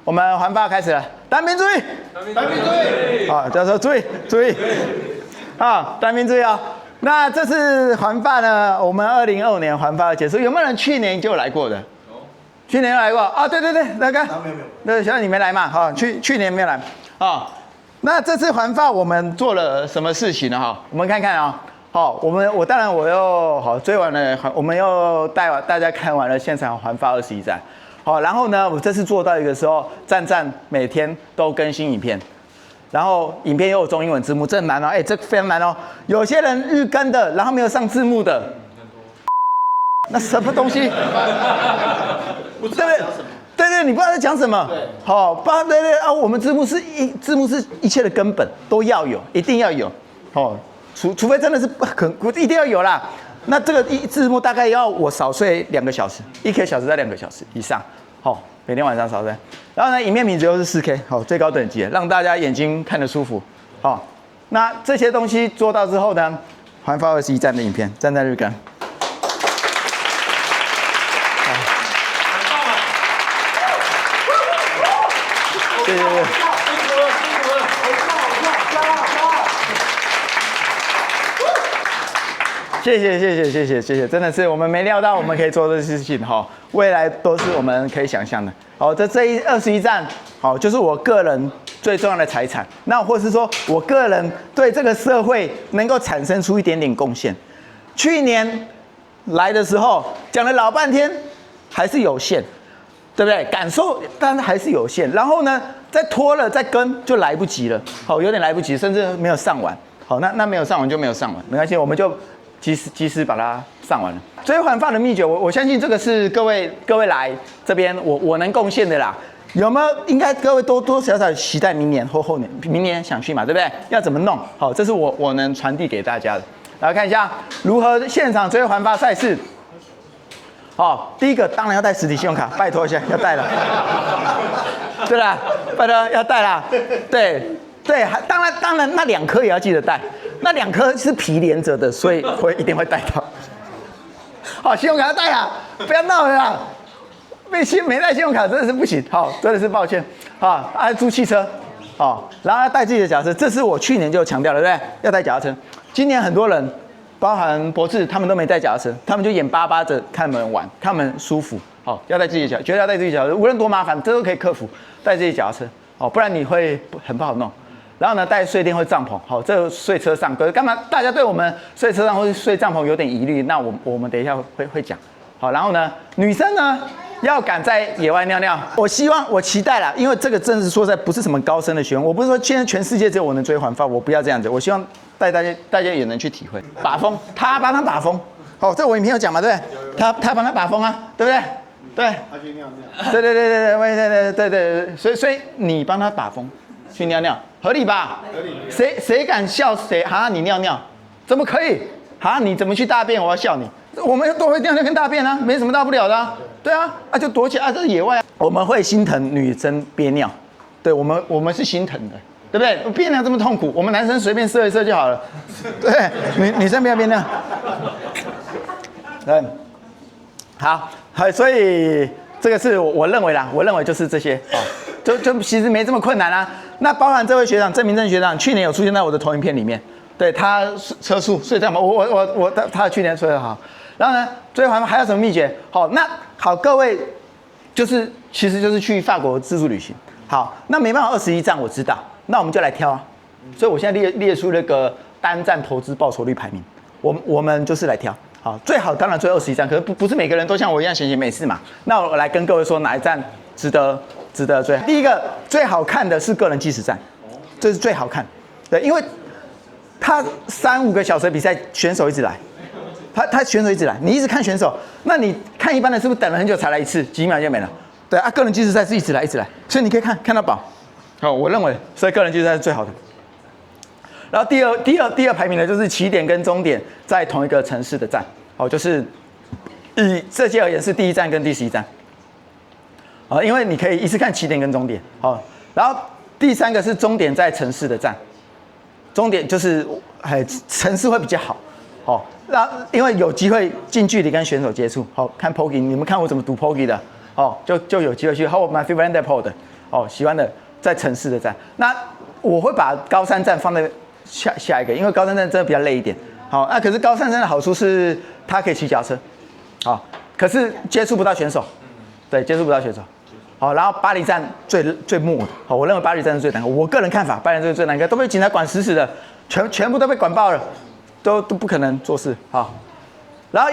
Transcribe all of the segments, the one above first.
我们环法开始了，单兵注意，单兵注意，好，教授注意注意，好，单兵注意啊、哦。那这次环法呢，我们2025年环法的结束，有没有人去年就来过的？有，去年有来过啊、哦？对对对，那个，那小你没来嘛？好、哦，去年没有来啊、哦。那这次环法我们做了什么事情呢？哈，我们看看啊、哦。好，我当然我又好追完了，我们又带大家看完了现场环法21站。好，然后呢，我这次做到一个时候，站每天都更新影片，然后影片又有中英文字幕，这很难哦，这非常难哦。有些人日更的，然后没有上字幕的，那什么东西？对不对？对，你不知道在讲什么。好，对啊，我们字幕是一切的根本，都要有，一定要有。哦，除非真的是一定要有啦。那这个字幕大概要我少睡2个小时，1个小时到2个小时以上，好，每天晚上少睡。然后呢，影片品质又是4K， 好，最高等级，让大家眼睛看得舒服，好。那这些东西做到之后呢，环法21站的影片，站在日更，谢谢。谢谢，真的是我们没料到我们可以做这事情哈，未来都是我们可以想象的。好，这21站，好，就是我个人最重要的财产。那或是说我个人对这个社会能够产生出一点点贡献。去年来的时候讲了老半天，还是有限，对不对？感受当然还是有限。然后呢，再拖了再跟就来不及了，好，有点来不及，甚至没有上完。好，那没有上完就没有上完，没关系，我们就及时把它上完了。追环法的秘诀，我相信这个是各位来这边我能贡献的啦。有没有？应该各位多多少少期待明年或后年，明年想去嘛，对不对？要怎么弄？好，这是我能传递给大家的。来看一下如何现场追环法赛事。好，第一个当然要带实体信用卡，拜托一下要带了。对啦，拜托要带啦。对，当然那2颗也要记得带。那2颗是皮连着的，所以一定会带到。好，信用卡要带啊，不要闹了啦！没带信用卡真的是不行，好，真的是抱歉。好，租汽车，好，然后要带自己的脚踏车，这是我去年就强调了，对不对？要带脚踏车。今年很多人，包含博智，他们都没带脚踏车，他们就眼巴巴着看他们玩，看他们舒服。好，要带自己的脚，觉得要带自己的脚踏车，无论多麻烦，这都可以克服。带自己的脚踏车，哦，不然你会很不好弄。然后呢，带睡垫或帐篷，好，这睡车上，可是干嘛？大家对我们睡车上或是睡帐篷有点疑虑，那我们等一下会讲，好，然后呢，女生呢要敢在野外尿尿，我期待啦，因为这个真是说实在不是什么高深的学问，我不是说现在全世界只有我能追环法，我不要这样子，我希望带大家也能去体会。把风，他帮他把风，好，这我影片有讲嘛，对不对？他帮他把风啊，对不对？对，他去尿尿，对，所以你帮他把风。去尿尿合理吧？合理。谁敢笑谁？哈，你尿尿怎么可以？哈，你怎么去大便？我要笑你。我们都会尿尿跟大便啊，没什么大不了的啊。对啊，就躲起来啊，这是野外啊。我们会心疼女生憋尿，对我们是心疼的，对不对？憋尿这么痛苦，我们男生随便射一射就好了。对，女生不要憋尿。对，好，所以这个是我认为啦，我认为就是这些啊。就其实没这么困难啊。那包含这位学长郑明正学长，去年有出现在我的投影片里面，对他车速睡觉嘛，他去年睡得好。然后呢，追环还有什么秘诀？好，那好，各位其实就是去法国自助旅行。好，那没办法21站我知道，那我们就来挑啊。所以我现在列出那个单站投资报酬率排名，我们就是来挑。好，最好当然追21站，可是不是每个人都像我一样闲闲没事嘛。那我来跟各位说哪一站值得追。第一个最好看的是个人计时站，这是最好看，对，因为他3-5个小时的比赛，选手一直来，他选手一直来，你一直看选手，那你看一般的是不是等了很久才来一次，几秒就没了？对啊，个人计时赛是一直来，所以你可以看到饱。好，我认为所以个人计时赛是最好的。然后第二排名的就是起点跟终点在同一个城市的站，好，就是以这届而言是第1站跟第11站。因为你可以一次看起点跟终点，好，然后第3个是终点在城市的站，终点就是城市会比较好，好，那因为有机会近距离跟选手接触，好看 Poggy， 你们看我怎么读 Poggy 的，哦，就有机会去 Hold my favorite pod，哦，喜欢的在城市的站。那我会把高山站放在下一个，因为高山站真的比较累一点。好，那可是高山站的好处是它可以骑脚踏车，好，可是接触不到选手，对，接触不到选手。好，然后巴黎站最末的，好，我认为巴黎站是最难搞。我个人看法，巴黎站最难搞，都被警察管死死的，全部都被管爆了，都不可能做事。好，然后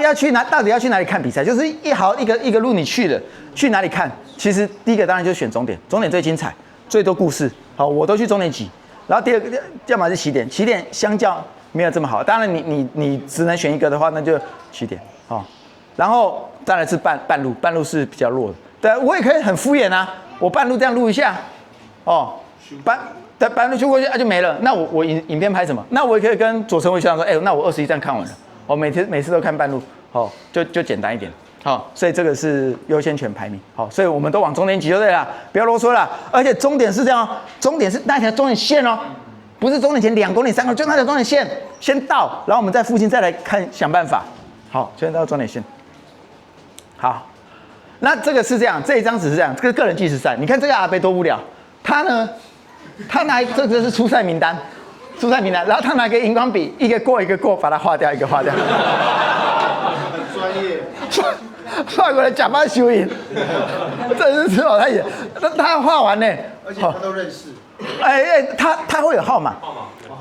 到底要去哪里看比赛？就是一个路你去的，去哪里看？其实第一个当然就是选终点，终点最精彩，最多故事。好，我都去终点挤。然后第二个，要么是起点，起点相较没有这么好。当然你只能选一个的话，那就起点。好，然后当然是半路，半路是比较弱的。对，我也可以很敷衍啊，我半路这样录一下，哦，半路去过去就没了。那我影片拍什么？那我也可以跟左成伟学长说，那我21站看完了，我每次都看半路，哦，就简单一点，好，所以这个是优先权排名，好，所以我们都往终点挤就对了，不要啰嗦了。而且终点是这样，终点是那条终点线哦，不是终点前2公里、3公里，就那条终点线先到，然后我们在附近再来看想办法，好，先到终点线，好。那这个是这样，这一张只是这样，这个个人计时赛。你看这个阿伯多无聊，他呢，他拿这个是初赛名单，然后他拿个荧光笔，一个过一个过，把它划掉一个划掉。很专业。法国人假扮修影，真是好他演，他画完呢，而且他都认识。他会有号码，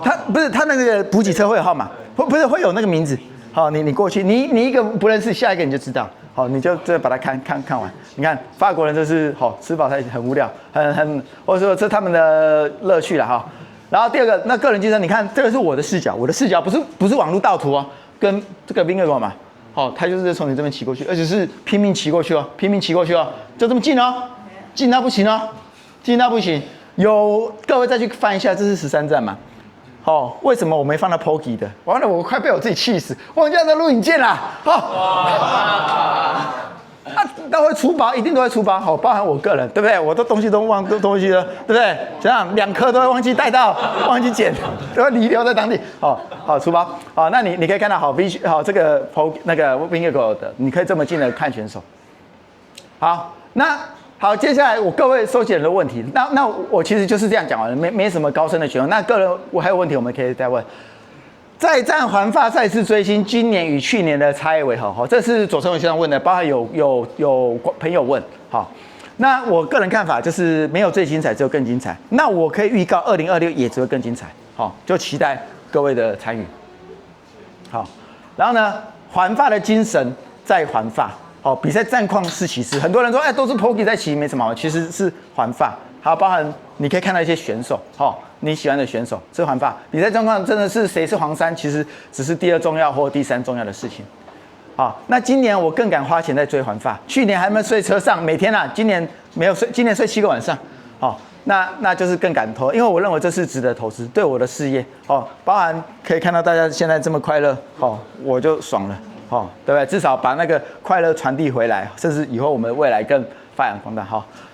他不是他那个补给车会有号码，不是会有那个名字。好，你过去，你一个不认识，下一个你就知道。好，你就这把它看完。你看法国人就是好吃饱才很无聊，或者说这是他们的乐趣了哈。然后第二个，那个人计算，你看这个是我的视角不是网络盗图哦，跟这个宾客馆嘛，好，他就是从你这边骑过去，而且是拼命骑过去哦，就这么近哦，近到不行哦，近到不行。各位再去翻一下，这是13站嘛。哦，为什么我没放到 Poggy 的？完了，我快被我自己气死！忘记那录影键啦！都会出包，一定都会出包。好，包含我个人，对不对？我的东西都忘了，对不对？这样2颗都会忘记带到，忘记捡，都会遗留在当地。好，出包。好，那你可以看到，好这个 Poggy 那个 Vingegaard 的，你可以这么近的看选手。好，好，接下来我各位收集很多问题，那我其实就是这样讲完了，没什么高深的学问。那个人我还有问题，我们可以再问。再战环法赛事追星，今年与去年的差异为何？这是左成伟学长问的，包含有朋友问。好，那我个人看法就是没有最精彩，只有更精彩。那我可以预告2026也只会更精彩。好，就期待各位的参与。好，然后呢，环法的精神在环法。好，比赛战况是其次，很多人说，都是 Poggy 在骑，没什么好，其实是环法，还有包含你可以看到一些选手，你喜欢的选手是环法，比赛状况真的是谁是黄衫，其实只是第2重要或第3重要的事情。好，那今年我更敢花钱在追环法，去年还没睡车上，每天今年没有睡，今年睡7个晚上。好，那就是更敢投，因为我认为这是值得投资，对我的事业，包含可以看到大家现在这么快乐，我就爽了。对不对？至少把那个快乐传递回来，甚至以后我们未来更发扬光大。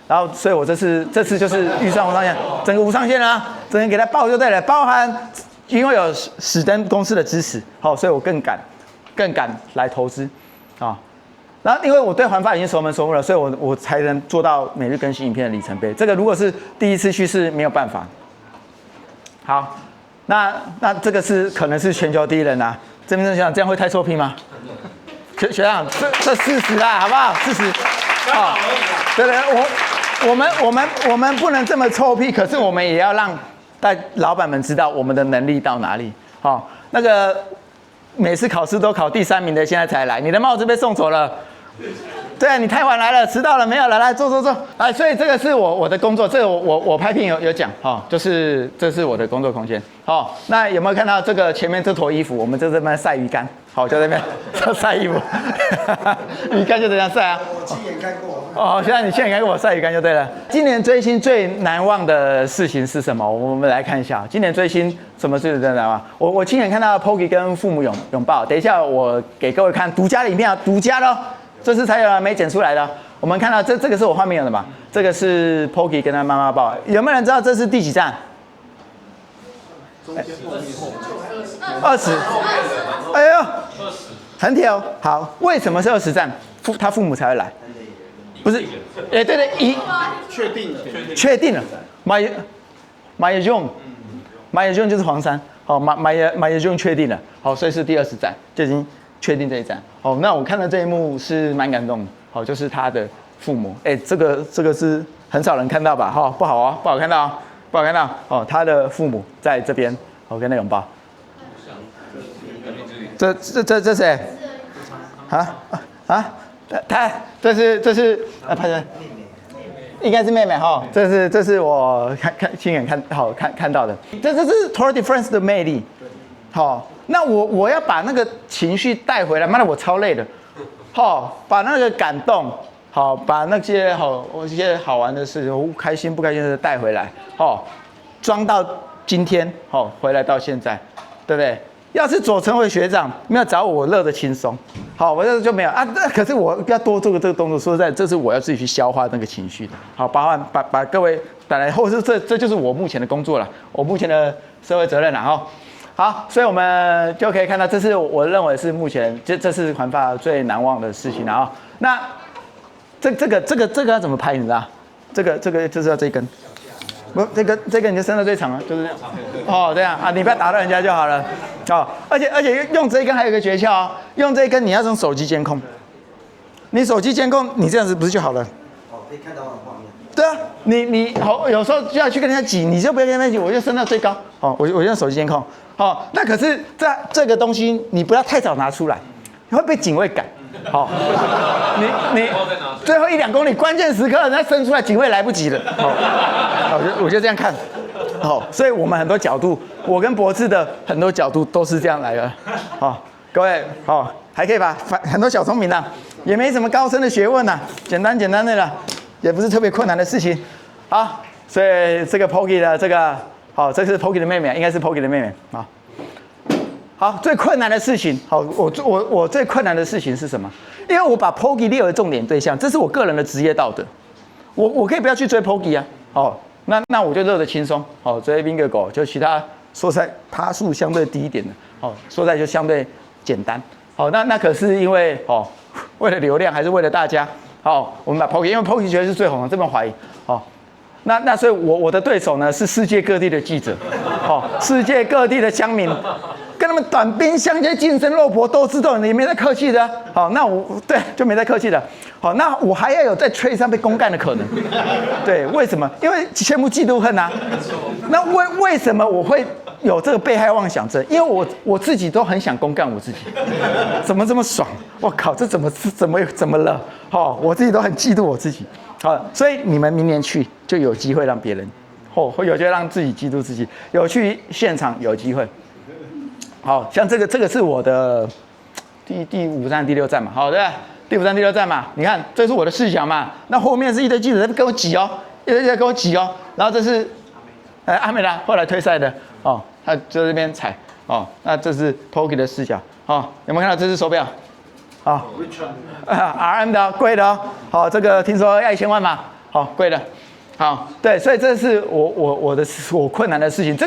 然后所以我这次就是预算无上限，整个无上限啊，整个给它报就对了。包含因为有史登公司的支持，所以我更敢来投资啊。然后因为我对环法已经熟门熟路了，所以我才能做到每日更新影片的里程碑。这个如果是第一次去是没有办法。好，那这个是可能是全球第一人啊。这边学长这样会太臭屁吗？学长，这事实啊，好不好？事实。好，对，我们不能这么臭屁，可是我们也要让老板们知道我们的能力到哪里。好，那个每次考试都考第3名的，现在才来，你的帽子被送走了。对，你太晚来了，迟到了没有？来坐，来，所以这个是我的工作，这个我拍片有讲，就是这是我的工作空间。好，那有没有看到这个前面这坨衣服？我们就在那边晒鱼竿，好，就在那边晒衣服，鱼竿就这样晒啊。我亲眼看过。现在你亲眼看过我晒鱼竿就对了。今年追星最难忘的事情是什么？我们来看一下，今年追星什么事最难忘？我亲眼看到 Poggy 跟父母拥抱，等一下我给各位看独家的影片啊，独家的哦。这次才有没剪出来的。我们看到这个是我画面有的嘛？这个是 Poggy 跟他妈妈抱。有没有人知道这是第几站？20。哎呦，很屌。好，为什么是20站？他父母才会来？不是，对对，确定了，确定了，Mayejong 就是黄山，好，Mayejong 确定了，好，所以是第20站就已经确定这一站，好，那我看到这一幕是蛮感动的，好，就是他的父母，这个是很少人看到吧，哈，不好看到，哦，他的父母在这边，我跟他拥抱，这谁？他这是拍的。应该是妹妹哈，这是我亲眼看到的，这是 Tour de France 的魅力，好，那我要把那个情绪带回来，妈的我超累的，好，把那个感动，好，把那些一些好玩的事情，开心不开心的带回来，好，装到今天，好，回来到现在，对不对？要是左成伟学长没有找我乐得轻松，好，我这就没有啊。可是我要多做这个动作，说实在，这是我要自己去消化那个情绪的。好，把各位带来，或者是这就是我目前的工作了，我目前的社会责任了哈。好，所以我们就可以看到，这是我认为是目前这是环法最难忘的事情了啊。那这个要怎么拍？你知道？这个就是要这一根。不，这个你就伸到最长了，就是这样。哦，这样啊，你不要打到人家就好了。哦，而且用这一根还有一个诀窍哦，用这一根你要用手机监控。你手机监控，你这样子不是就好了？哦，可以看到画面。对啊，你好，有时候就要去跟人家挤，你就不要跟人家挤，我就升到最高。哦，我用手机监控。哦，那可是这个东西你不要太早拿出来，你会被警卫赶。好，你最后1-2公里关键时刻人家伸出来，警卫来不及了。好，我就这样看。好，所以我们很多角度，我跟博智的很多角度都是这样来的。好，各位好，还可以吧？很多小聪明啊，也没什么高深的学问啊，简单的啦，也不是特别困难的事情。好，所以这个 Poggy 的这个好，这是 Poggy 的妹妹，应该是 Poggy 的妹妹啊。好，最困难的事情，好，我最困难的事情是什么？因为我把 Poggy 列为重点对象，这是我个人的职业道德。我可以不要去追 Poggy 啊，哦，那我就乐得轻松，哦，追宾个狗，就其他说实在趴数相对低一点的，哦，说实在就相对简单，好，那可是因为为了流量还是为了大家，好，我们把 Poggy， 因为 Poggy 绝对是最红的，这么怀疑，好。那所以我的对手呢是世界各地的记者，世界各地的乡民，跟他们短兵相接、近身肉搏都知道，你没在客气的。好，那对就没在客气的。好，那我还要有在吹上被公干的可能。对，为什么？因为羡慕嫉妒恨啊。那为什么我会有这个被害妄想症？因为我自己都很想公干我自己，怎么这么爽？我靠，这怎么了？我自己都很嫉妒我自己。好，所以你们明年去就有机会让别人，会有机会让自己嫉妒自己，有去现场有机会。好像这个是我的第5站、第6站嘛，好对，第5站、第6站嘛，你看这是我的视角嘛，那后面是一堆记者在跟我挤哦，一堆记者在跟我挤哦，然后这是阿美拉后来退赛的哦，他就在这边踩哦，那这是 Poggy 的视角哦，有没有看到这只手表？好，RM 的贵的哦，好，这个听说要1000万嘛，好贵的，好，对，所以这是我困难的事情，这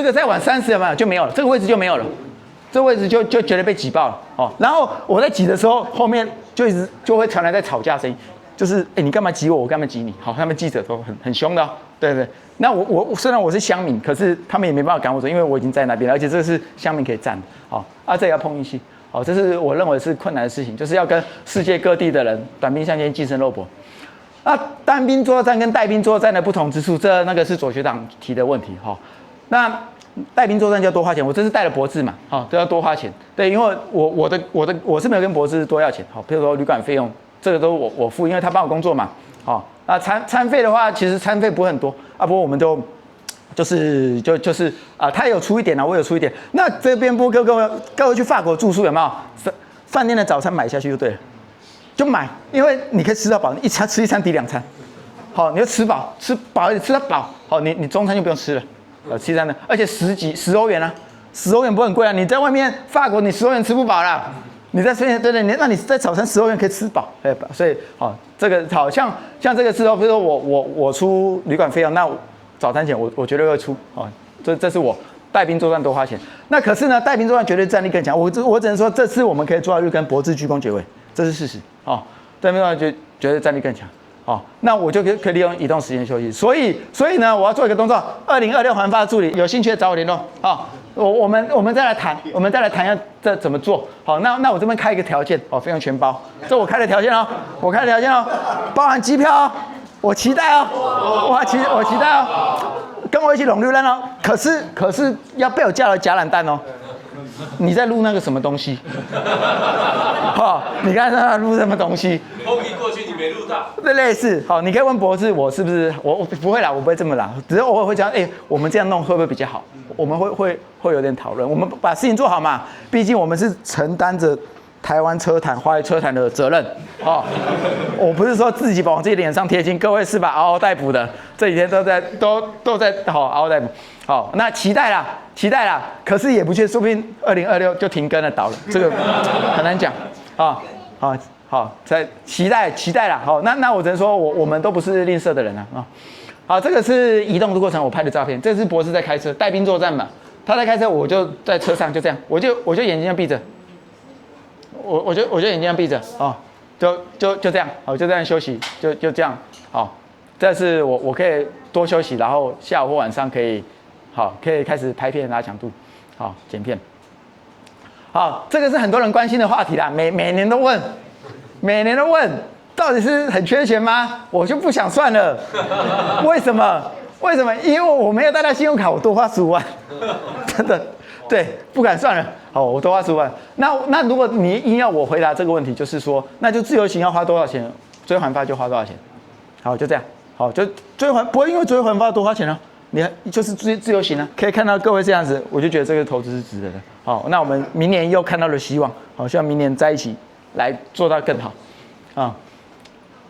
个再晚30有没有就没有了，这个位置就没有了，这个位置就觉得被挤爆了哦，然后我在挤的时候，后面就会传来在吵架声音，就是你干嘛挤我，我干嘛挤你，好，他们记者都很凶的哦，对对，那我虽然我是乡民，可是他们也没办法赶我走，因为我已经在那边了，而且这是乡民可以站的，好，这也要碰运气。哦，这是我认为是困难的事情，就是要跟世界各地的人短兵相接、近身肉搏。那单兵作战跟带兵作战的不同之处，那个是左学长提的问题哈。那带兵作战就要多花钱，我这是带了博智嘛，都要多花钱。对，因为我是没有跟博智多要钱，比如说旅馆费用，这个都我付，因为他帮我工作嘛。那餐费的话，其实餐费不会很多啊，不过我们都。就是他也有出一点啊，我有出一点。那这边各位去法国住宿有没有？饭店的早餐买下去就对了，就买，因为你可以吃到饱，吃一餐抵2餐。好，你就吃饱吃到饱。好，你中餐就不用吃了，吃餐的，而且10欧元啊，10欧元不会很贵啊。你在外面法国你10欧元吃不饱啦。你在对，那你在早餐10欧元可以吃饱，所以这个好像这个是比如说我出旅馆费用那。早餐钱我绝对会出哦，这是我带兵作战多花钱。那可是呢，带兵作战绝对战力更强。我只能说，这次我们可以做到就跟博智鞠躬结尾，这是事实哦。对面就觉得战力更强。哦，那我就可以利用移动时间休息。所以呢，我要做一个动作，2026环发的助理有兴趣的找我联络。好，我们再来谈，要这怎么做。好，那我这边开一个条件，费用全包，这我开的条件哦，包含机票哦，我期待哦，我期待哦，跟我一起拢绿灯哦。可是要被我叫了假懒蛋哦。你在录那个什么东西？你刚才在录什么东西？风一过去你没录到，对，类似。好，你可以问博士，我是不是我不会啦，我不会这么啦，只是偶尔会讲，我们这样弄会不会比较好？我们会有点讨论，我们把事情做好嘛，毕竟我们是承担着台湾车坛、华语车坛的责任。我不是说自己往自己脸上贴金，各位是吧？嗷嗷待哺的，这几天都在嗷嗷待哺。好，那期待啦，可是也不确，说不定2026就停更了，倒了，这个很难讲啊。好，在期待啦。好，那我只能说我们都不是吝啬的人啊。好，这个是移动的过程我拍的照片，这是博士在开车，带兵作战嘛，他在开车，我就在车上，就这样，我就眼睛要闭着，我就眼睛要闭着就这样，好，就这样休息，就这样，好，这是我可以多休息，然后下午或晚上可以开始拍片拉强度，好，剪片。好，这个是很多人关心的话题啦，每年都问，到底是很缺钱吗？我就不想算了。为什么？因为我没有带到信用卡，我多花15万，真的，对，不敢算了。好，我多花15万。那如果你硬要我回答这个问题，就是说，那就自由行要花多少钱？追环发就花多少钱？好，就这样。好，就追环不会因为追环发多花钱啊。你就是自由行啊，可以看到各位这样子，我就觉得这个投资是值得的。好，那我们明年又看到了希望，好，希望明年在一起来做到更好。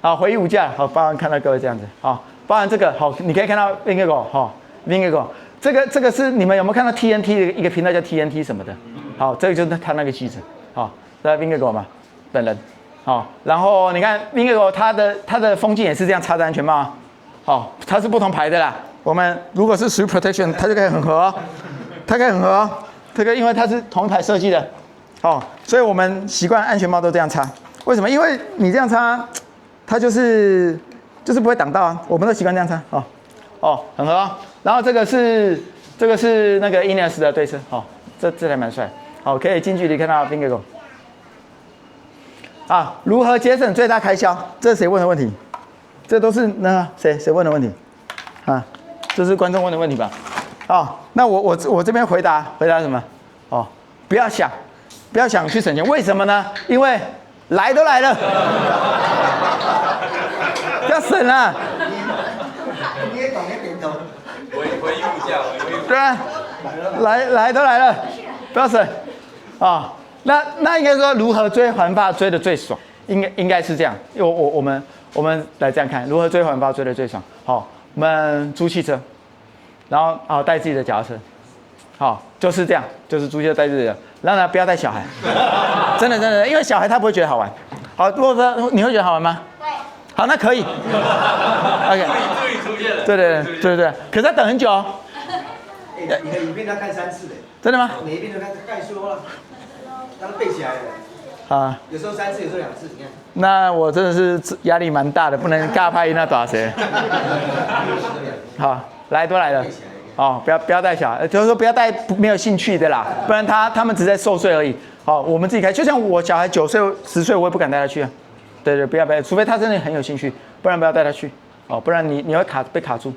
好，回忆无价，好，包含看到各位这样子，好，包含这个，好，你可以看到 Vingago，这个是你们有没有看到 TNT 的一个频道叫 TNT 什么的？好，这个就是他那个记者，好，在 Vingago 嘛，本人，好，然后你看 Vingago 他的风镜也是这样插着安全帽啊，好，它是不同牌的啦。我们如果是属于 protection， 它就可以很合哦，这个因为它是同一排设计的，所以我们习惯安全帽都这样插。为什么？因为你这样插，它就是不会挡到啊。我们都习惯这样插，很合哦。然后这个是那个 Ineos 的对车，这还蛮帅，好，可以近距离看到 Vingago。如何节省最大开销？这是谁问的问题？这都是那谁问的问题？这是观众问的问题吧？那我这边回答什么？不要想去省钱，为什么呢？因为来都来了，要省啊！你也懂，你点头。回忆物价，对啊，来都来了，不要省那应该说如何追环发追的最爽？应该是这样，因为我们来这样看，如何追环发追的最爽？好。我们租汽车，然后带自己的脚踏车，好，就是这样，就是租汽车带自己的，然后呢不要带小孩，真的，因为小孩他不会觉得好玩。好，如果说你会觉得好玩吗？对。好，那可以。OK。终于出现了。对，可是要等很久哦。你的影片要看3次的。真的吗？每一遍都看说了，让他背起来了。有时候3次，有时候2次，你看。那我真的是压力蛮大的，不能尬拍那打谁。好，来都来了，不要带小孩，就是说不要带没有兴趣的啦，不然他们只在受税而已。好，我们自己开，就像我小孩9岁10岁，我也不敢带他去啊。对，不要，除非他真的很有兴趣，不然不要带他去。不然你会被卡住。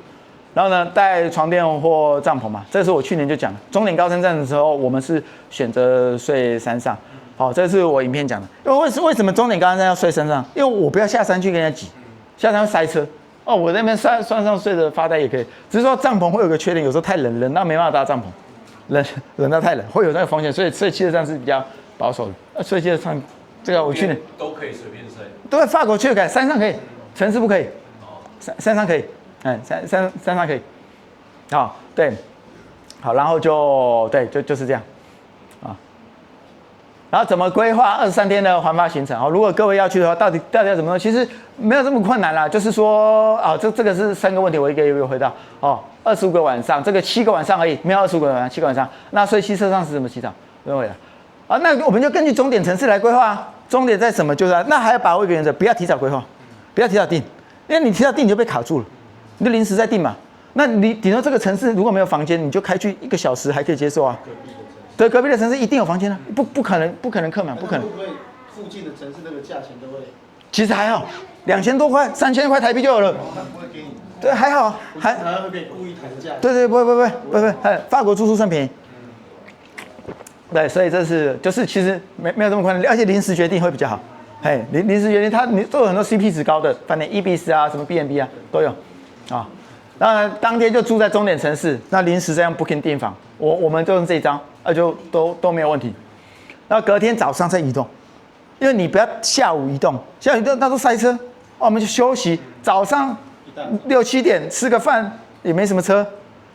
然后呢，带床垫或帐篷嘛，这是我去年就讲了。终点高山站的时候，我们是选择睡山上。好，这是我影片讲的。因为为什么终点高山站要睡山上？因为我不要下山去跟人家挤，下山会塞车。我那边山上睡着发呆也可以。只是说帐篷会有个缺点，有时候太冷到没办法搭帐篷，冷到太冷会有那个风险，所以汽车上是比较保守的。所以汽车上这个我去年都可以随便睡。对，法国去可以，山上可以，城市不可以。山上可以，山上可以。对，好，然后就是这样。然后怎么规划23天的环法行程？如果各位要去的话，到底要怎么弄？其实没有这么困难啦，就是说这个是3个问题，我一个一个回答。25个晚上，这个7个晚上而已，没有25个晚上，7个晚上。那所以汽车上是怎么洗澡？不用回答。那我们就根据终点城市来规划啊。重点在什么？就是那还要把握一个原则，不要提早规划，不要提早定，因为你提早定你就被卡住了，你就临时在定嘛。那你顶多这个城市如果没有房间，你就开去1个小时还可以接受啊。对，隔壁的城市一定有房间啊，不可能客满，不可能。会不会附近的城市那个价钱都会？其实还好，2000多块、3000块台币就有了。他不会给你。对，还好，还会给你故意谈价。对，不会，法国住宿算便宜。对，所以这是就是其实没有这么困难，而且临时决定会比较好。嘿，临时决定，你都有很多 CP 值高的饭店，Ibis 啊，什么 B&B 啊都有啊。那当天就住在终点城市，那临时这样 booking 订房，我们就用这一张，就都没有问题。那隔天早上再移动，因为你不要下午移动，下午移动那都塞车，我们就休息，早上6、7点吃个饭也没什么车。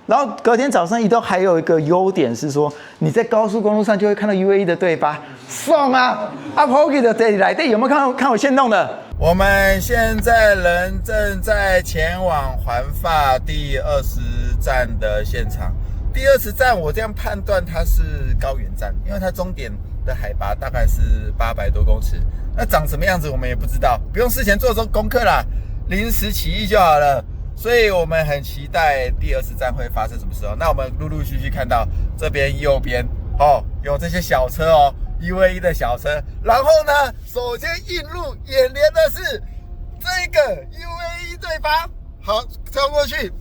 然后隔天早上移动还有一个优点是说，你在高速公路上就会看到 UAE 的对吧？送啊 ，Poki 的这里来对，有没有看我限动的？我们现在人正在前往环法第20站的现场。第20站我这样判断它是高原站，因为它终点的海拔大概是800多公尺。那长什么样子我们也不知道，不用事前做功课啦，临时起意就好了。所以我们很期待第20站会发生什么时候。那我们陆陆续续看到这边右边有这些小车UAE 的小车。然后呢，首先映入眼帘的是这个 UAE 对吧？好，穿过去。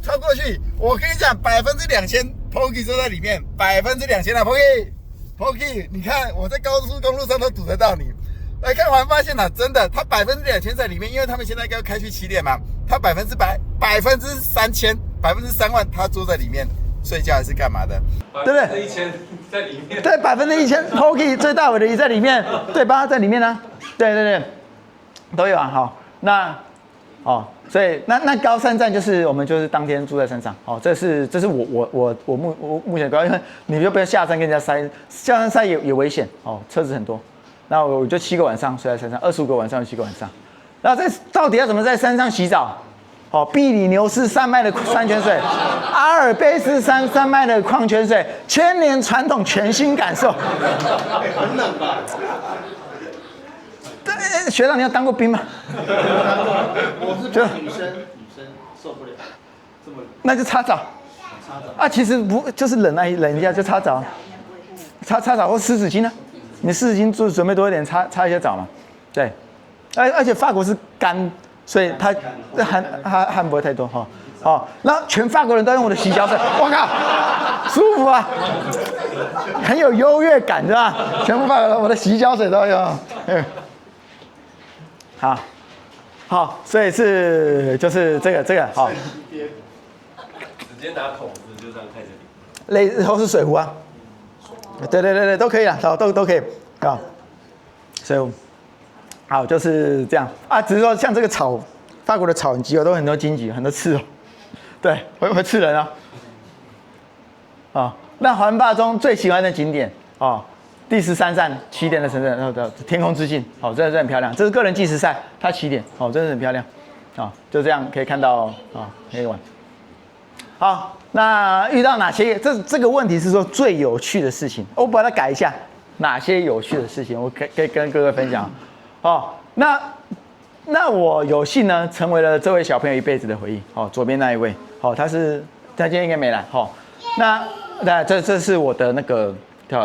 我跟你讲，2000% Poki 坐在里面，2000%啊 Poki，你看我在高速公路上都堵得到你。来看完发现真的，它2000%在里面，因为他们现在要开去起点嘛，它100%、3万，他坐在里面睡觉还是干嘛的？对不对？1000在里面。对，1000 Poki 最大尾的也在里面，对吧？在里面呢，对，都有啊。好，那所以那高山站就是我们就是当天住在山上。这是我目前的规划，因为你就不要下山跟人家塞，下山塞也危险车子很多。那我就7个晚上睡在山上，25个晚上7个晚上。然后到底要怎么在山上洗澡？比利牛斯山脉的山泉水，阿尔卑斯山山脉的矿泉水，1000年传统，全新感受。很冷吧？对，学长，你有当过兵吗？我是怕女生受不了，这么冷。那就擦澡。啊，其实不就是冷一下就擦澡，擦澡或湿纸巾呢？你湿纸巾准备多一点，擦一下澡嘛。对，而且法国是干，所以它汗不会太多然后全法国人都用我的洗脚水，我靠，舒服啊，很有优越感，是吧？全部法国人我的洗脚水都有。好，所以就是这个好。直接拿桶子就这样开着淋。类或是水壶啊。对，都可以啦，都可以啊。所以，好就是这样啊。只是说像这个草，法国的草很急都很多荆棘，很多刺对，会刺人那环法中最喜欢的景点第13站起点的城镇，天空之镜，真的是很漂亮。这是个人计时赛，它起点，真的很漂亮就这样可以看到可以玩。好，那遇到哪些这个问题是说最有趣的事情，我把它改一下，哪些有趣的事情，我可以跟各位分享。那我有幸呢成为了这位小朋友一辈子的回忆。左边那一位，他今天应该没来。那这是我的那个。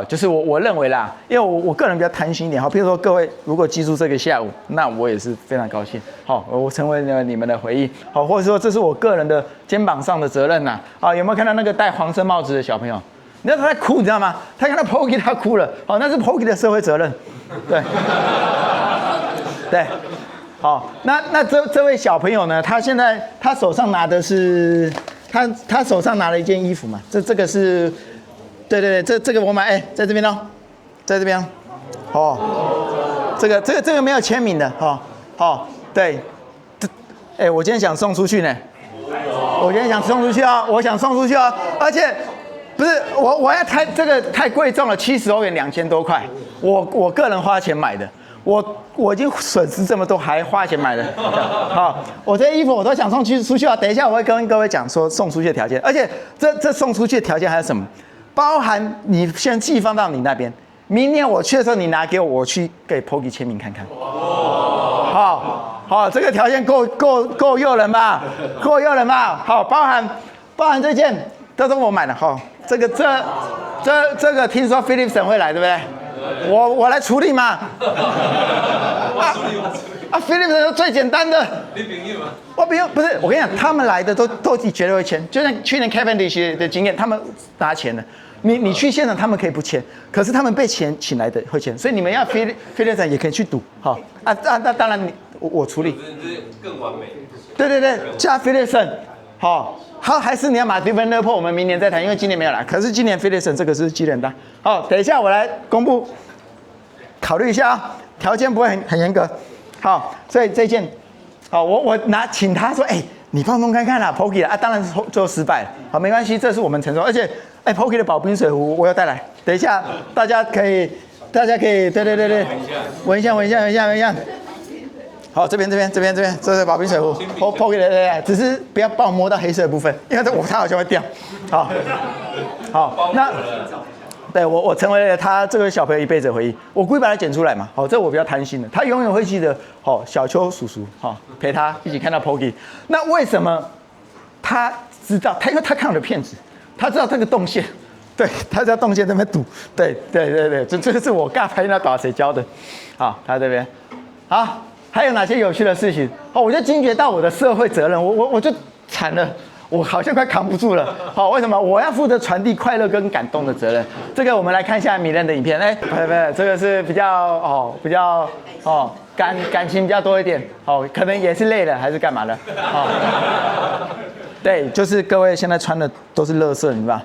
就是我认为啦，因为我个人比较贪心一点，譬如说各位如果记住这个下午，那我也是非常高兴。我成为了你们的回忆，或者说这是我个人的肩膀上的责任呐。有没有看到那个戴黄色帽子的小朋友？你知道他在哭，你知道吗？他看到 Poki 他哭了，那是 Poki 的社会责任。对，那这位小朋友呢，他现在他手上拿的是他手上拿了一件衣服嘛，这个是。对，这个我买，在这边在这边这个没有签名的对，我今天想送出去呢，我想送出去而且不是我要太贵重了，70欧元2000多块，我个人花钱买的，我已经损失这么多，还花钱买的，我这些衣服我都想送出去等一下我会跟各位讲说送出去的条件，而且这送出去的条件还有什么？包含你先寄放到你那边，明年我去的时候，你拿给我，我去给 Poggy 签名看看。好，这个条件够诱人吧？够诱人吧？好，包含这件，都是我买的。好，这个听说 Philipson 会来，对不对？我来处理嘛。Philipson 是最简单的。你朋友吗？我不用，不是，我跟你讲，他们来的都绝对会签，就像去年 Cavendish 的经验，他们拿钱的。你去现场，他们可以不签，可是他们被请来的会签，所以你们要 Philipson 也可以去赌，好那当然我处理，更完美。对，加 Philipson，好，还是你要买 Van der Poel， 我们明年再谈，因为今年没有来，可是今年 Philipson 这个是机人单，好，等一下我来公布，考虑一下啊，条件不会很严格，好，所以这件，好，我请他说，你放松看看啦 ，Poggy 啦，当然是最后失败了，好，没关系，这是我们承受，而且，Poggy 的保冰水壶我要带来，等一下大家可以，对，闻一下，好，这边，这是保冰水壶 ，Poggy 的，对，只是不要帮我摸到黑色的部分，因为它好像会掉，好，那。对我成为了他这个小朋友一辈子的回忆。我故意把它剪出来嘛，这我比较贪心的，他永远会记得小邱叔叔陪他一起看到 Poggy。那为什么他知道？因为他看我的片子，他知道这个动线，对，他知道动线在那边赌，对，这个是我尬拍那打谁教的？好，他这边好，还有哪些有趣的事情？我就惊觉到我的社会责任，我就惨了。我好像快扛不住了，好，为什么？我要负责传递快乐跟感动的责任。这个我们来看一下米勒的影片，这个是比较感情比较多一点，可能也是累了还是干嘛的，对，就是各位现在穿的都是垃圾，你知道吧？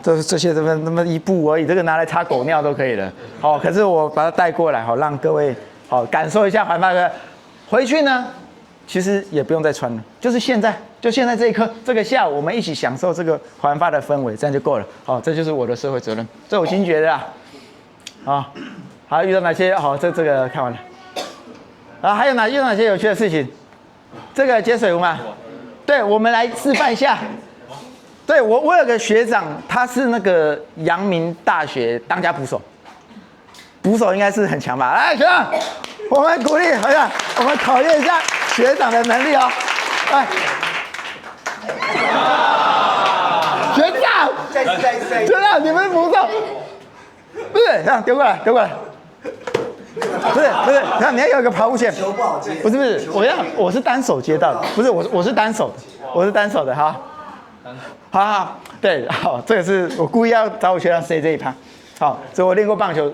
这些那么一布而已，这个拿来擦狗尿都可以了，可是我把它带过来，让各位感受一下环法的，回去呢。其实也不用再穿了，就是现在这一刻，这个下午我们一起享受这个环法的氛围，这样就够了。这就是我的社会责任，这我新觉得好，遇到哪些这个看完了，还有哪些有趣的事情？这个接水壶嘛，对，我们来示范一下。对我有个学长，他是那个阳明大学当家捕手应该是很强吧？来，学长，我们鼓励，好像我们考验一下。学长的能力来，学长，你们捕手，不是，这样丢过来，不是，看你要有一个跑步线，不是，我是单手接到的，不是我是单手的，好，对，好，这个是我故意要找我学长 say 这一趴。好，所以我练过棒球，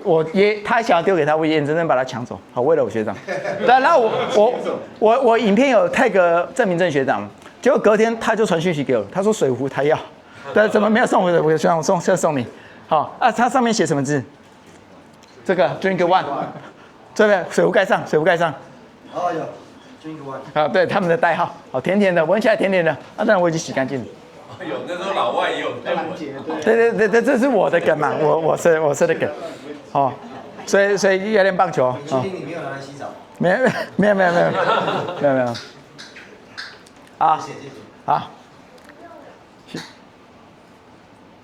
他想要丢给他，我眼睁睁把他抢走。好，为了我学长。对，然后我影片有 tag 郑明正学长，结果隔天他就传讯息给我，他说水壶他要，但怎么没有送我的？我学长，我送你。好它上面写什么字？这个 drink one， 这边水壶盖上。有 drink one。对，他们的代号，好甜甜的，闻起来甜甜的。当然我已经洗干净了。有那时候老外也有在闻。对，这是我的梗嘛，我是的梗，所以要练棒球。确定你没有拿来洗澡？没有。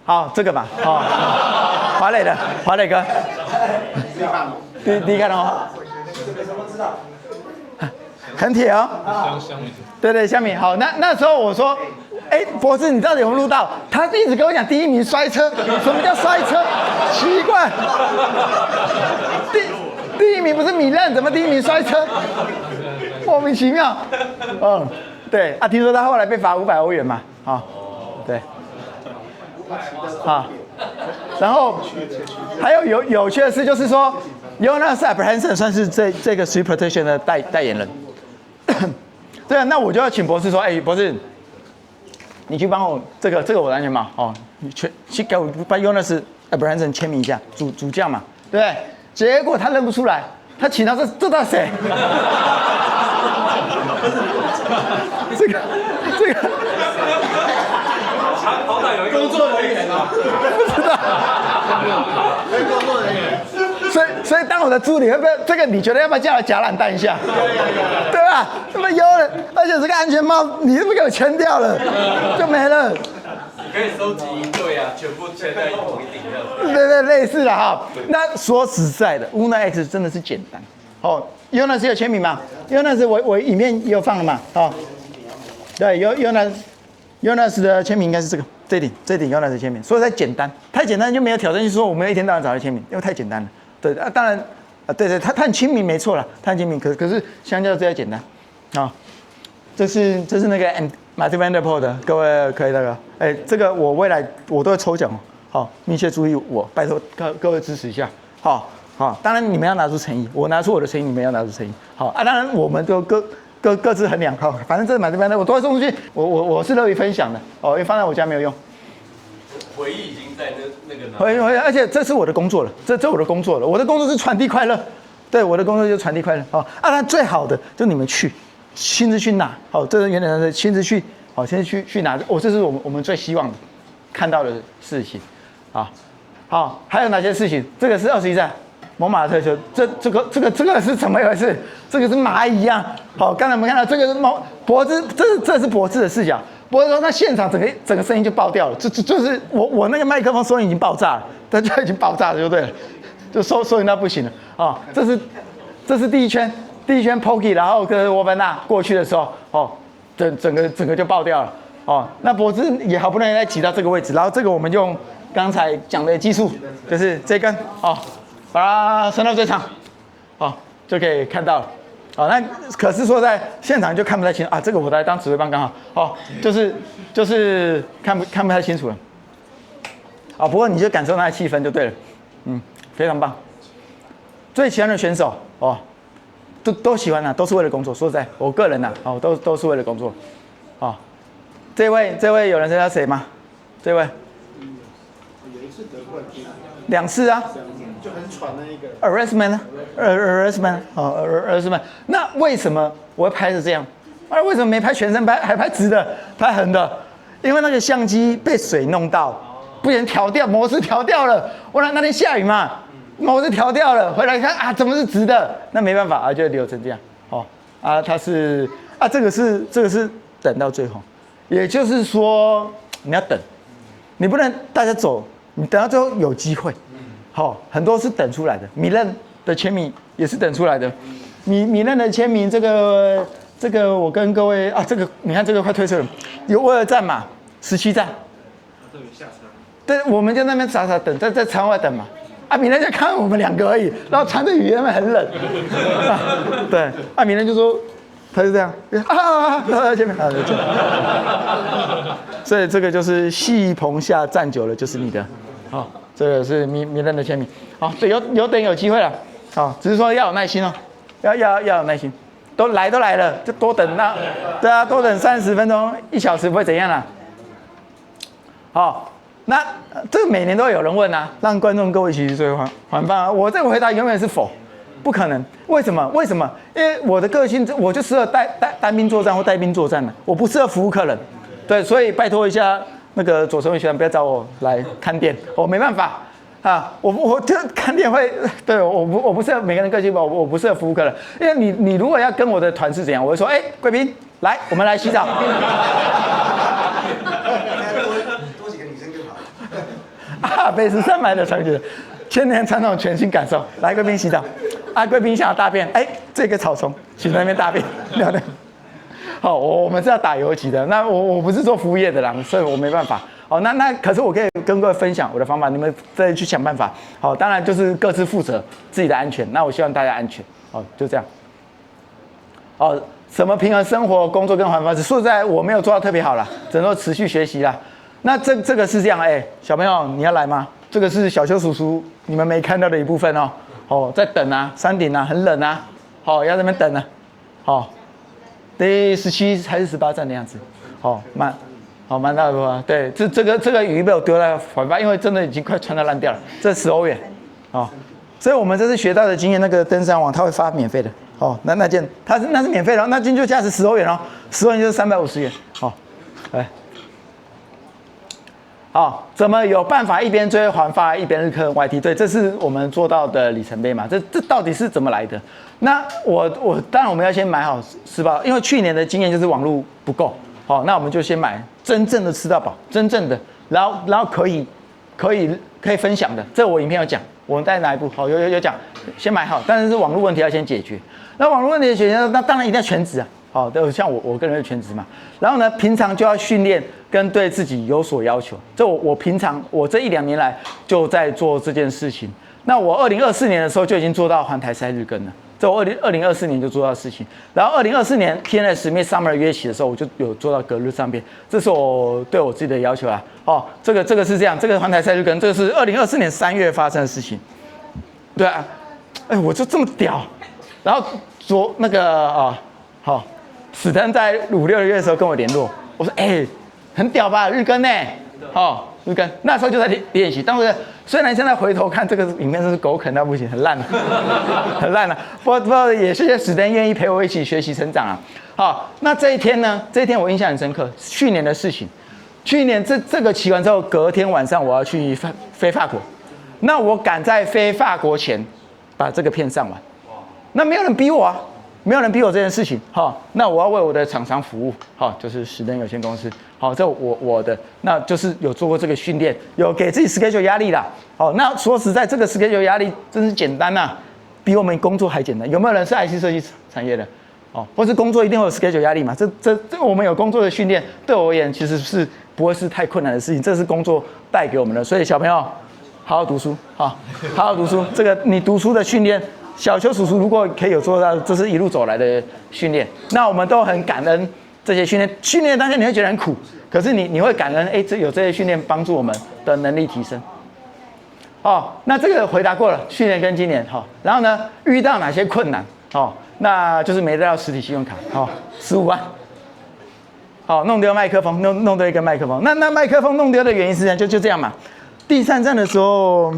好，这个吧，华磊哥，第一看哦，很铁哦，对，香米好，那时候我说。博士，你到底有没有录到？他一直跟我讲第一名摔车，什么叫摔车？奇怪，第一名不是米勒，怎么第一名摔车？莫名其妙。对听说他后来被罚500欧元嘛，对，然后还有趣的事就是说 ，Jonas Abrahamsen 算是这个 Sweep Protection 的代言人。对啊，那我就要请博士说，博士。你去帮我这个我的安全帽你去给我帮 Jonas Abrahamsen 签名一下，主将嘛，对不对？结果他认不出来，他请到这到谁？这个，好歹有一个工作人员啊，不知道，工作人员。所以当我的助理会不会这个？你觉得要不要叫来假懒蛋一下？对吧？这么优了，而且这个安全帽你是不是给我签掉了？就没了。可以收集一对啊，全部签在同一顶上。对，类似的哈。那说实在的 ，Uno X 真的是简单。哦，Jonas 有签名吗？Jonas 我影片也有放了嘛？哦，对，Jonas 的签名应该是这顶 Jonas 的签名。说实在简单，太简单就没有挑战性，说我们一天到晚找他签名，因为太简单了。对啊，当然对，他很亲民没错啦，他很亲民，可是相较之下简单啊。这是那个 Martin van der Poel 的，各位可以那个，这个我未来我都会抽奖哦，好，密切注意我，拜托各位支持一下，好，当然你们要拿出诚意，我拿出我的诚意，你们要拿出诚意，好啊，当然我们都各自衡量，好，反正这 Martin van der Poel 我都会送出去，我是乐于分享的，哦，因为放在我家没有用。回忆已经在那个回忆，而且这是我的工作了，这我的工作了，我的工作是传递快乐，对，我的工作就是传递快乐，好啊，那最好的就你们亲自去拿，好，这是原来的亲自去，好，亲自去拿，这是我们最希望的看到的事情，啊，好，还有哪些事情？这个是21站蒙马特丘，这个是怎么一回事？这个是蚂蚁一样，好，刚才我们看到这个是脖子，这是脖子的视角，脖子说那现场整个声音就爆掉了，就是我那个麦克风收音已经爆炸了，它就已经爆炸了就对了，就收音到不行了啊，这是第一圈 Poggi， 然后跟沃芬纳过去的时候，哦，整个就爆掉了，哦，那脖子也好不容易再挤到这个位置，然后这个我们用刚才讲的技术，就是这根，哦，把它伸到最长，哦，就可以看到了，哦，那可是说在现场就看不太清啊，这个我来当指挥棒刚好，哦，就是看不太清楚了，啊，不过你就感受那气氛就对了，非常棒，最喜欢的选手，哦。都喜欢啊，都是为了工作。说实在，我个人呐，哦，都是为了工作。哦，这位有人知道谁吗？这位，有一次得冠军，2次啊，就很喘的一个。Aristman， 哦 ，Aristman。那为什么我会拍成这样？为什么没拍全身拍，还拍直的，拍横的？因为那个相机被水弄到，不小心调掉，模式调掉了。我那天下雨嘛。模式调掉了，回来看啊，怎么是直的？那没办法啊，就留成这样。哦啊，它是啊，这个是等到最后，也就是说你要等，你不能大家走，你等到最后有机会。好，很多是等出来的。米勒的签名也是等出来的。米勒的签名，这个我跟各位啊，这个你看这个快推车了，有2站嘛，17站。都有下车。对，我们就那边傻等，在场外等嘛。啊，米勒就看我们2个而已，然后穿着雨衣，那边很冷。对，啊，米勒就说，他就这样，前面所以这个就是戏棚下站久了就是你的，好，这个是米勒的签名，好，对，有等有机会了，好，只是说要有耐心哦，要有耐心，都来了，就多等那，对啊，多等30分钟1小时不会怎样啦，好。那这个每年都有人问啊，让观众跟我一起去追环放啊。我这个回答永远是否，不可能。为什么？因为我的个性，我就适合单兵作战或带兵作战的，我不适合服务客人。对，所以拜托一下那个左成伟学长，不要找我来看店，我没办法啊。我这看店会，对我不适合每个人个性吧，我不适合服务客人。因为你如果要跟我的团是怎样，我会说，贵宾来，我们来洗澡。北石山买的长裙，千年传统全新感受。来，贵宾洗澡，啊，贵宾想要大便，这个草丛去那边大便，对不对？好，我们是要打游击的，那我不是做服务业的啦，所以我没办法。好，那可是我可以跟各位分享我的方法，你们再去想办法。好，当然就是各自负责自己的安全。那我希望大家安全。好，就这样。哦，什么平衡生活、工作跟环保？说实在，我没有做到特别好啦，只能说持续学习啦。那这个是这样，小朋友你要来吗？这个是小邱叔叔你们没看到的一部分哦。哦，在等啊，山顶啊，很冷啊，好，要在那边等啊，好，第17还是18站的样子，蛮大的吧？对，这个雨衣被我丢在环发，因为真的已经快穿到烂掉了，这10欧元，哦，所以我们这次学到的经验，那个登山网他会发免费的，哦，那件那是免费的，那件就价值10欧元哦，10欧元就是350元，哦，来。好，怎么有办法一边追环发一边日课 YT？ 对，这是我们做到的里程碑嘛？这到底是怎么来的？那我当然我们要先买好施暴，因为去年的经验就是网络不够，好，那我们就先买真正的吃到饱，真正的，然后可以分享的，这我影片有讲，我们在哪一部？好，有讲，先买好，但是网络问题要先解决。那网络问题的解决，那当然一定要全职啊。好，像我个人是全职嘛。然后呢，平常就要训练跟对自己有所要求。这我平常我这1-2年来就在做这件事情。那我2024年的时候就已经做到环台赛日更了。这我2024年就做到的事情。然后2024年 TNS Midsummer 约起的时候，我就有做到隔日上边，这是我对我自己的要求啦。哦，这个是这样，这个环台赛日更，这个是2024年3月发生的事情。对啊，哎，我就这么屌。然后好。史登在5、6月的时候跟我联络，我说很屌吧，日更呢，日更，那时候就在练习。但是虽然现在回头看这个影片是狗啃到不行，很烂很烂了。不过也谢谢史登愿意陪我一起学习成长啊。好，那这一天呢？这一天我印象很深刻，去年的事情。去年这个骑完之后，隔天晚上我要去飞法国，那我赶在飞法国前把这个片上完，那没有人逼我啊。没有人逼我这件事情，那我要为我的厂商服务，就是史登有限公司，这我的，那就是有做过这个训练，有给自己 schedule 压力啦，那说实在，这个 schedule 压力真是简单呐，比我们工作还简单。有没有人是 IC 设计产业的？或是工作一定会有 schedule 压力嘛？这我们有工作的训练，对我而言其实是不会是太困难的事情，这是工作带给我们的。所以小朋友，好好读书，好好读书，这个你读书的训练。小邱叔叔如果可以有做到，这是一路走来的训练，那我们都很感恩这些训练。训练当下你会觉得很苦，可是你会感恩，有这些训练帮助我们的能力提升。那这个回答过了，去年跟今年然后呢，遇到哪些困难？那就是没带到实体信用卡，15万。弄丢麦克风，弄丢一个麦克风。那麦克风弄丢的原因是这样，就这样嘛。第3站的时候。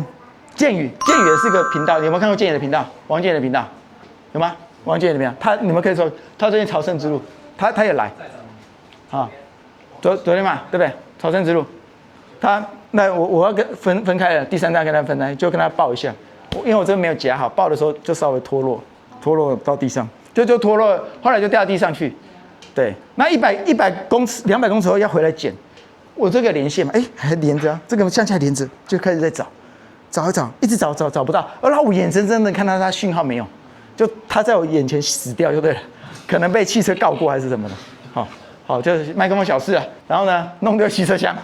建宇也是个频道，你有没有看过建宇的频道？王建宇的频道有吗？王建宇的频道，你们可以说，他最近朝圣之路，他也来，昨天嘛，对不对？朝圣之路，那我要跟分开了，第3站跟他分开，就跟他抱一下，因为我这边没有夹好，抱的时候就稍微脱落到地上，就脱落，后来就掉地上去，对，那100公尺、200公尺后要回来捡，我这个连线嘛，还连着，这个向下连着，就开始在找一找，一直找不到，然后我眼睁睁的看到他讯号没有，就他在我眼前死掉就对了，可能被汽车告过还是什么的，好，就是麦克风小事啊，然后呢，弄丢汽车厢，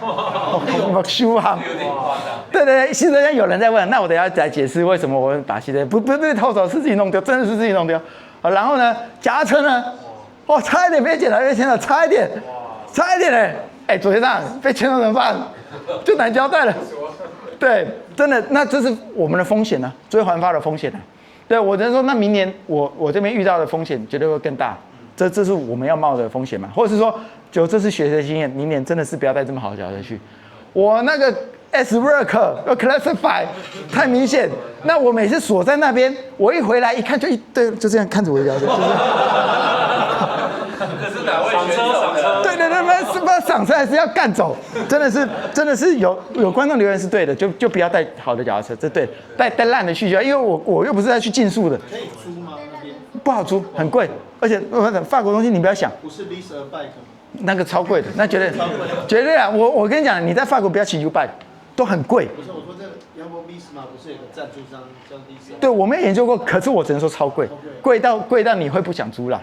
修好，有点夸张。对，汽车厢有人在问，那我等一下再解释为什么我把汽车不是偷走，是自己弄丢，真的是自己弄丢。然后呢，脚踏车呢，差一点被捡到，差一点嘞，昨天上被牵到怎么办？就难交代了。对，真的，那这是我们的风险呢，追环法的风险呢。对，我只能说，那明年我这边遇到的风险绝对会更大，这是我们要冒的风险嘛，或者是说，就这次学习的经验，明年真的是不要带这么好的脚踏车去。我那个 S-Work 要 Classify 太明显，那我每次锁在那边，我一回来一看就一堆就这样看着我的脚踏车，这是哪位学手？对，不知道赏车还是要干走，真的是有观众留言是对的，就不要带好的脚踏车，这对，带烂的去就好，因为我又不是在去竞速的。可以租吗？那边不好租，很贵，而且法国东西你不要想，不是 lease a bike 吗？那个超贵的，那绝对啊！我跟你讲，你在法国不要骑 U-bike，都很贵。不是，我说这个 Yamaha Visma 不是有个赞助商叫 lease？对，我没有研究过，可是我只能说超贵，贵到你会不想租啦。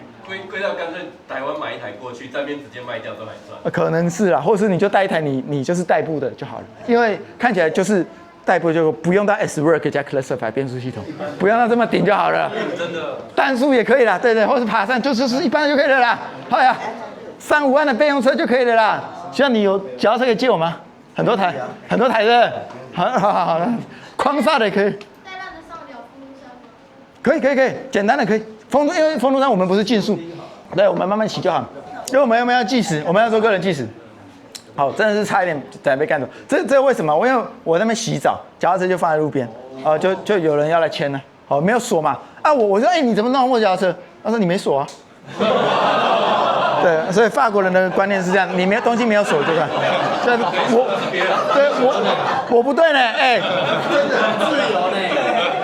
贵到干脆台湾买一台过去，这边直接卖掉都还赚。可能是啦，或是你就带一台你就是代步的就好了，因为看起来就是代步就不用到 S-Work 加 Classify 变速系统，不用到这么顶就好了。真的，单速也可以啦，对，或是爬山就是一般的就可以了啦。好呀，3、5万的备用车就可以了啦。希望你有脚踏车可以借我吗？很多台的，好了，框煞的也可以。带烂的上面有风路箱吗？可以，简单的可以。因为风路上我们不是竞速，对，我们慢慢骑就好。因为我们要计时，我们要做个人计时。好，真的是差一点才被干走。这为什么？因为我在那边洗澡，脚踏车就放在路边，就有人要来牵了，没有锁嘛。我说你怎么弄我脚踏车？他说你没锁啊。对，所以法国人的观念是这样，你东西没有锁就算。我不对呢，真的很自由呢，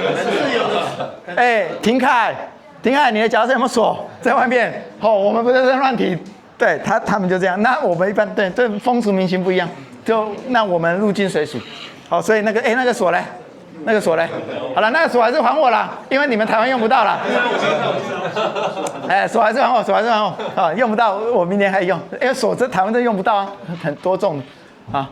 很自由的。停凯，你的脚踏车有没有锁？在外面。我们不是在乱停。对他们就这样。那我们一般对这风俗民情不一样，就那我们入境随俗。好，所以那个锁嘞，那个锁嘞，好了，那个锁还是还我啦，因为你们台湾用不到啦。锁还是还我，锁还是还我啊，用不到，我明年还用，因为锁这台湾真用不到啊，很多重啊。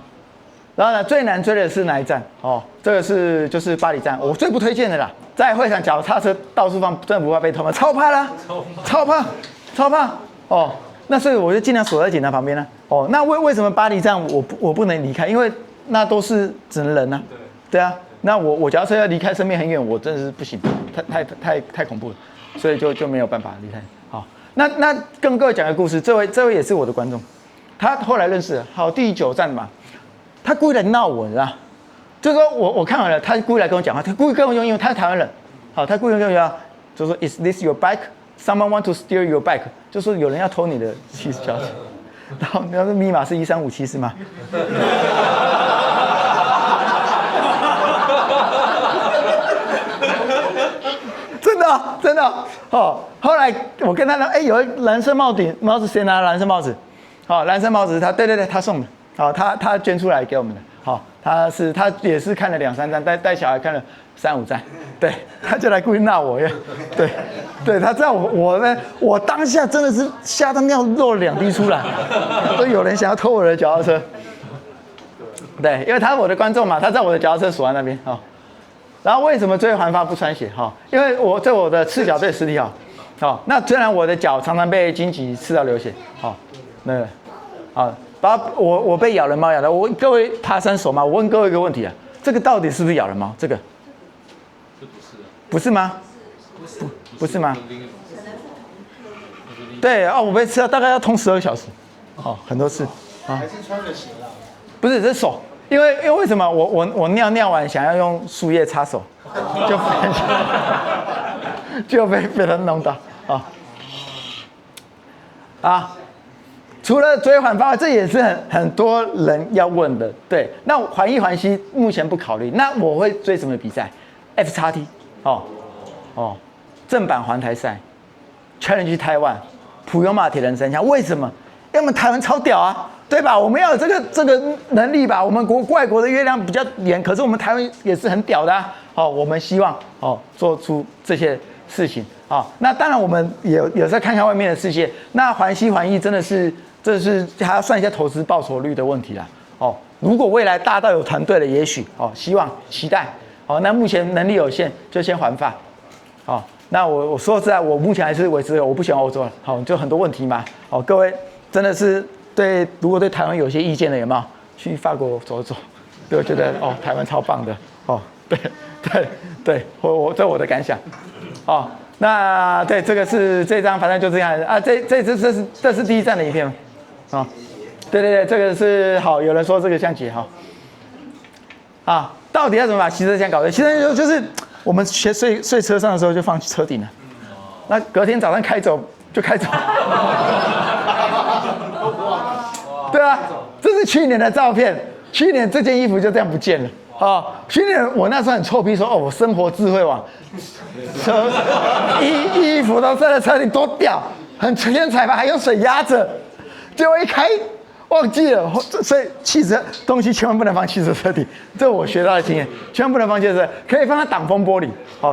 然后呢，最难追的是哪一站？哦，这个就是巴黎站，我最不推荐的啦。在会场脚踏车到处放，真的不怕被偷吗？超怕啦，超怕哦。那所以我就尽量锁在警察旁边呢。哦，那为什么巴黎站我不能离开？因为那都是只能人啊。对啊，那我脚踏车要离开身边很远，我真的是不行，太恐怖了，所以就没有办法离开。好，那跟各位讲个故事，这位也是我的观众，他后来认识了，好第9站嘛。他故意来闹我，你知道？就是说我看完了，他故意来跟我讲话，他故意跟我用英文，他是台湾人，好，他故意跟我讲，就说 Is this your bike? Someone want to steal your bike？ 就说有人要偷你的骑士脚踏车，然后那密码是13574是吗？真的哦。后来我跟他说，有一蓝色帽子谁拿蓝色帽子？好，蓝色帽子对，他送的。好，他捐出来给我们的。好，他也是看了2、3站，带小孩看了3、5站。对，他就来故意闹我，对，他知道我当下真的是吓到尿漏了2滴出来，都有人想要偷我的脚踏车。对，因为他是我的观众嘛，他知道我的脚踏车锁在那边。好，然后为什么追环法不穿鞋？好，因为我的赤脚对实体好，那虽然我的脚常常被荆棘刺到流血。好，那个好。我被咬人猫咬的，我问各位爬山手嘛，我问各位一个问题啊，这个到底是不是咬人猫？这个不是吗？不是吗？对啊，我被吃了，大概要通12个小时，很多次啊。还是穿了鞋啦？不是，这是手，因为为什么我尿完想要用树叶擦手，就被他弄到啊。除了追环法，这也是很多人要问的。对，那环1、环西目前不考虑。那我会追什么比赛 ？FXT 正版环台赛 ，Challenge Taiwan， 普悠玛铁人三项。为什么？因为我们台湾超屌啊，对吧？我们要有这个能力吧。我们外国的月亮比较严，可是我们台湾也是很屌的啊。我们希望做出这些事情啊。那当然我们也有时候看看外面的世界。那环西环意真的是。这是还要算一下投资报酬率的问题啦。如果未来大到有团队了，也许希望期待。那目前能力有限，就先环法。那我说实在，我目前还是维持我不喜欢欧洲了。就很多问题嘛。各位真的是如果对台湾有些意见的，有没有去法国走走？对，我觉得台湾超棒的。对，这我的感想。那对这个是这张，反正就这样啊。这是第1站的影片吗？对，这个是好。有人说这个像解到底要怎么把骑车箱搞对？骑车箱就是我们睡车上的时候就放车顶了，那隔天早上开走就开走。对啊，这是去年的照片，去年这件衣服就这样不见了。去年我那时候很臭屁说，我生活智慧网，衣服都塞在车顶，多屌，很天才吧，还用水压着。结果一开忘记了，所以汽车东西千万不能放汽车车顶，这是我学到的经验，千万不能放汽车，可以放在挡风玻璃，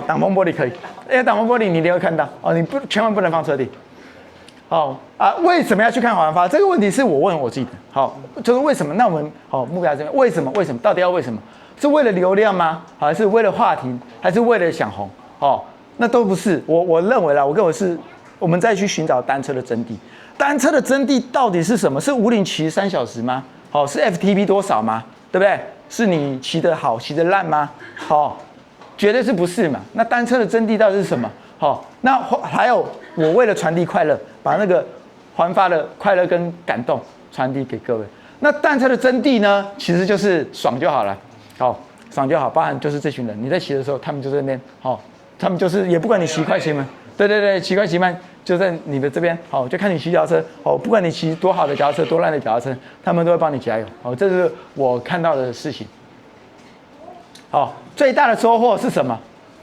挡风玻璃可以，因为挡风玻璃你一定会看到，你千万不能放车顶。为什么要去看环法？这个问题是我问我自己的，就是为什么？那我们目标这边为什么？到底要为什么？是为了流量吗？还是为了话题？还是为了想红？那都不是。我认为啦，我们再去寻找单车的真谛。单车的真谛到底是什么？是5岭骑3小时吗？是 FTP 多少吗？对不对？是你骑得好，骑得烂吗？绝对是不是嘛？那单车的真谛到底是什么？那还有我为了传递快乐，把那个环法的快乐跟感动传递给各位。那单车的真谛呢，其实就是爽就好了。爽就好，包含就是这群人，你在骑的时候，他们就在那边，他们就是也不管你骑快骑慢，对，骑快骑慢就在你的这边，就看你骑脚踏车，不管你骑多好的脚踏车，多烂的脚踏车，他们都会帮你加油，这是我看到的事情。最大的收获是什么？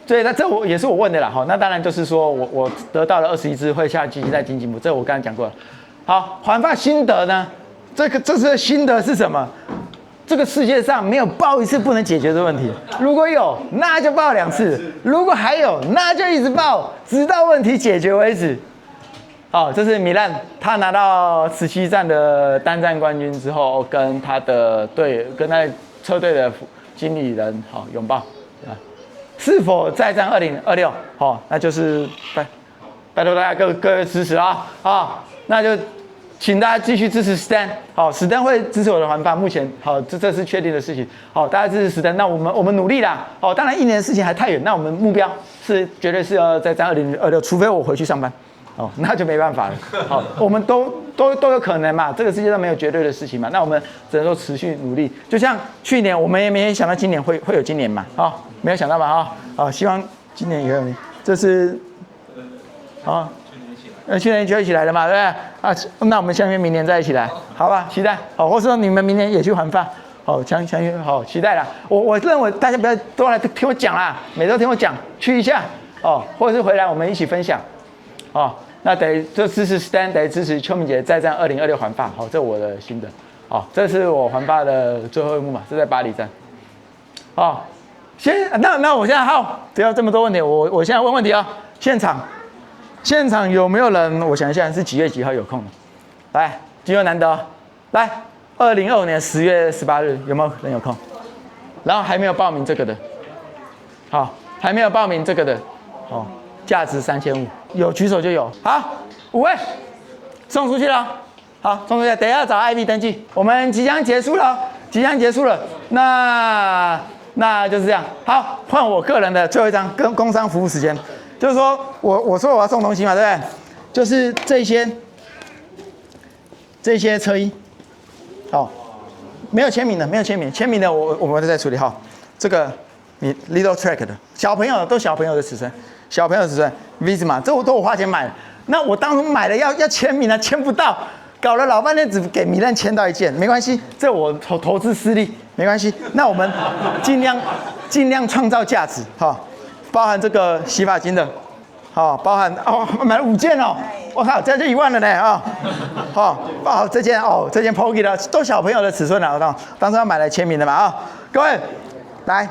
这也是我问的啦，那当然就是说我得到了21只会下基在经济部，这我刚才讲过了。好，环法心得呢？这次的心得是什么？这个世界上没有报一次不能解决的问题，如果有，那就报2次；如果还有，那就一直报，直到问题解决为止。好，这是米兰，他拿到17站的单站冠军之后，跟他的车队的经理人好拥抱啊，是否再战2026？好，那就是拜托大家各位支持啊！好，那就请大家继续支持 Stan， 好 ，Stan 会支持我的环法，目前好，这是确定的事情。好，大家支持 Stan， 那我们努力啦。好，当然1年的事情还太远，那我们目标是绝对是要再战2026，除非我回去上班。哦，那就没办法了。好，我们都有可能嘛，这个世界上没有绝对的事情嘛。那我们只能说持续努力。就像去年，我们也没想到今年会有今年嘛。好，没有想到吧？哈，好，希望今年也有你。这是，好，去年就一起来了嘛，对不对？啊，那我们下面明年再一起来，好吧？期待。好，或者说你们明年也去环法。好，相信好，期待啦。我认为大家不要都来听我讲啦，每周听我讲，去一下哦，或者是回来我们一起分享。哦。那等于就支持 Stan， 等于支持邱明杰再战2026环法，好，这是我的心得。好，这是我环法的最后一幕嘛，是在巴黎站。好，那我现在好，不要这么多问题，我现在问问题啊。现场有没有人？我想一下是几月几号有空的？来，机会难得，来，2025年10月18日有没有人有空？然后还没有报名这个的，好，还没有报名这个的，好。价值3500，有举手就有。好，5位送出去了。好，送出去，等一下找 IV 登记。我们即将结束了，那就是这样。好，换我个人的最后一张跟工商服务时间，就是说我说我要送东西嘛，对不对？就是这些车衣，好，没有签名的，签名的我们再处理好。这个你 Little Track 的小朋友的都小朋友的尺寸。Visma， 这都我花钱买的。那我当初买了要签名啊，签不到，搞了老半天只给米兰签到1件，没关系，这我投资失利，没关系。那我们尽量创造价值，好，包含这个洗发精的，好，包含买了5件哦，我靠，这就1万了呢啊，好，这件 Pocky 的都小朋友的尺寸了，当初要买来签名的嘛啊，各位来。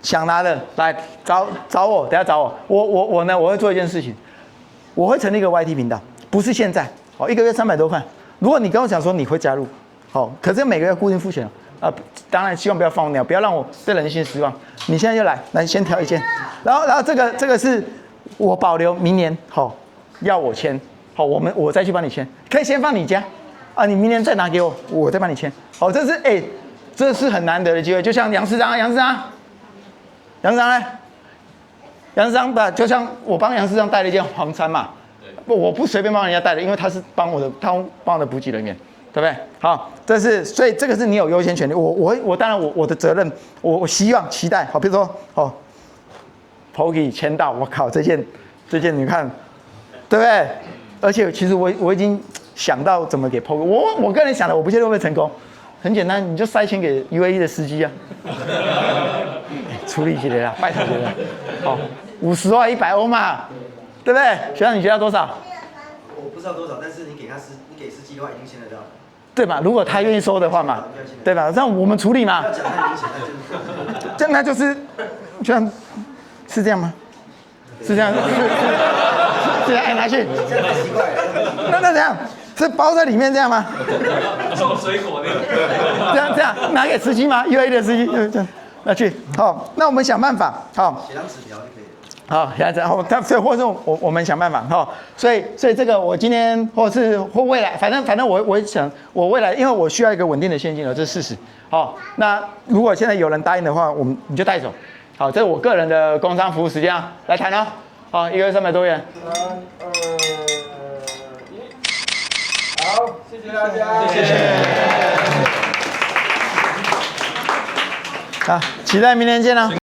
想拿的来找我，等下找我。我呢，我会做一件事情，我会成立一个 YT 频道，不是现在哦，1个月300多块。如果你跟我讲说你会加入，好，可是每个月固定付钱啊，当然希望不要放鸟，不要让我对人性失望。你现在就来先挑1件，然后这个是我保留明年好要我签，好我再去帮你签，可以先放你家啊，你明年再拿给我，我再帮你签。好，这是很难得的机会，就像杨市长呢？杨市长就像我帮杨市长带了一件黄衫嘛，我不随便帮人家带的，因为他是帮我的补给人员，对不对？好，所以这个是你有优先权利。我当然我的责任，我希望期待，好，比如说Pocky 签到，我靠，这件你看，对不对？而且其实我已经想到怎么给 Pocky， 我个人想的，我不确定会不会成功。很简单，你就塞钱给 UAE 的司机啊，处理起来啦，拜托你了。好，50万100欧嘛，对不对？学长，你学到多少？我不知道多少，但是你给司机的话，一定签得到。对嘛？如果他愿意收的话嘛，对吧？让我们处理嘛。要讲太明显，这样就是是这样吗？是这样，是这样，拿去。这样太奇怪了。那怎样？是包在里面这样吗？送水果那个。这样拿给司机吗 ？UAE 的司机这样拿去。好，那我们想办法。好，写张纸条就可以了。好，然后或者我们想办法哈。所以这个我今天或未来，反正我想我未来，因为我需要一个稳定的现金流，这是事实。好，那如果现在有人答应的话，你就带走。好，这是我个人的工商服务时间啊，来谈哦。好，1个月300多元。3、2、1，好，谢谢大家，谢谢。好，期待明天见了。